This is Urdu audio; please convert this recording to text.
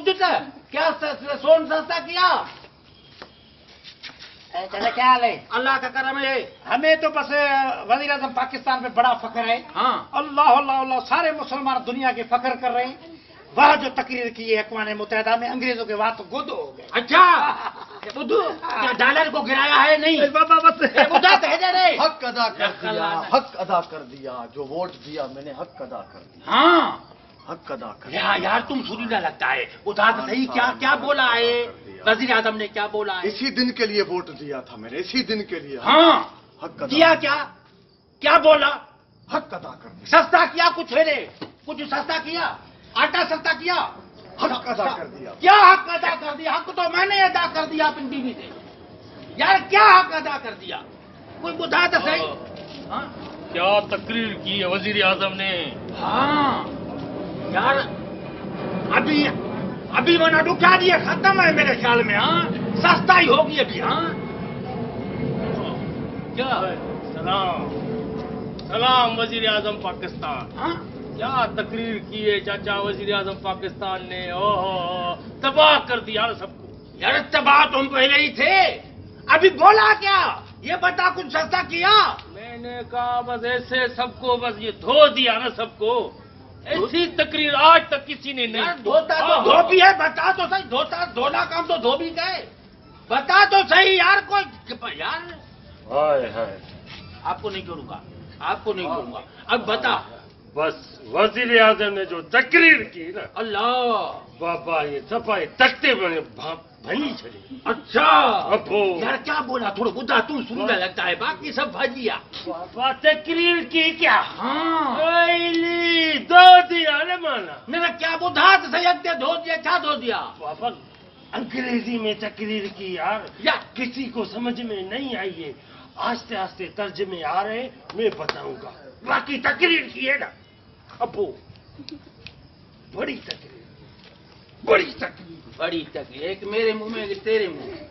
بدھتا کیا سون سستا کیا؟ چلے کیا حال ہے؟ اللہ کا کرم ہے. ہمیں تو بس وزیر اعظم پاکستان پہ بڑا فخر ہے. ہاں اللہ اللہ اللہ سارے مسلمان دنیا کے فخر کر رہے ہیں. وہ جو تقریر کی ہے اقوام متحدہ میں انگریزوں کے بعد تو گود ہو گئے. اچھا بدھو کیا ڈالر کو گرایا ہے نہیں؟ بابا بس بدھا بھیجے نہیں. حق ادا کر دیا، حق ادا کر دیا. جو ووٹ دیا میں نے حق ادا کر دیا، ہاں حق ادا کر یار یار تم سنیلا لگتا ہے. ادھا تو صحیح کیا کیا بولا ہے وزیر اعظم نے؟ کیا بولا ہے؟ اسی دن کے لیے ووٹ دیا تھا میں نے، اسی دن کے لیے. ہاں حق ادا کیا کیا کیا بولا؟ حق ادا کر دیا، سستا کیا کچھ ہے رے؟ کچھ سستا کیا؟ آٹا سستا کیا؟ حق ادا کر دیا. کیا حق ادا کر دیا؟ حق تو میں نے ادا کر دیا اپنی بیوی سے. یار کیا حق ادا کر دیا؟ کوئی بتا تو صحیح. ہاں کیا تقریر کی ہے وزیر اعظم نے؟ ہاں یار ابھی ابھی میں نے ڈکا دیے ختم ہے میرے خیال میں. ہاں سستا ہی ہوگی ابھی. ہاں کیا سلام سلام وزیر اعظم پاکستان. ہاں کیا تقریر کی ہے چاچا وزیر اعظم پاکستان نے؟ اوہ تباہ کر دیا نا سب کو. یار تباہ تم پہلے ہی تھے. ابھی بولا کیا؟ یہ بتا کچھ سستا کیا؟ میں نے کہا بس ایسے سب کو بس یہ دھو دیا نا سب کو. ایسی تقریر آج تک کسی نے یار نہیں. دھوتا تو دھوبی ہے. بتا تو صحیح. دھونا کام تو دھوبی کا ہے. بتا تو صحیح یار. کوئی یار ہائے ہائے آپ کو نہیں کروں گا. آپ کو نہیں کروں گا. اب بتا. بس وزیر اعظم نے جو تقریر کی نا اللہ بابا یہ صفائی تختے بنے بھنی چلی. اچھا ابو یار کیا بولا؟ تھوڑا بدا تم سننے لگتا ہے. باقی سب بھجیا. بابا تقریر کی کیا؟ ہاں پہلی دو دیا نا مانا. میرا کیا بدا تو صحیح دھو دیا. کیا دھو دیا؟ بابا انگریزی میں تقریر کی یار. یار کسی کو سمجھ میں نہیں آئی ہے. آہستہ آہستہ ترجمے آ رہے میں بتاؤں گا. باقی تقریر کی ہے نا ابو بڑی تقریر بڑی تقریر. بڑی تکلیف. ایک میرے منہ میں ایک تیرے منہ میں.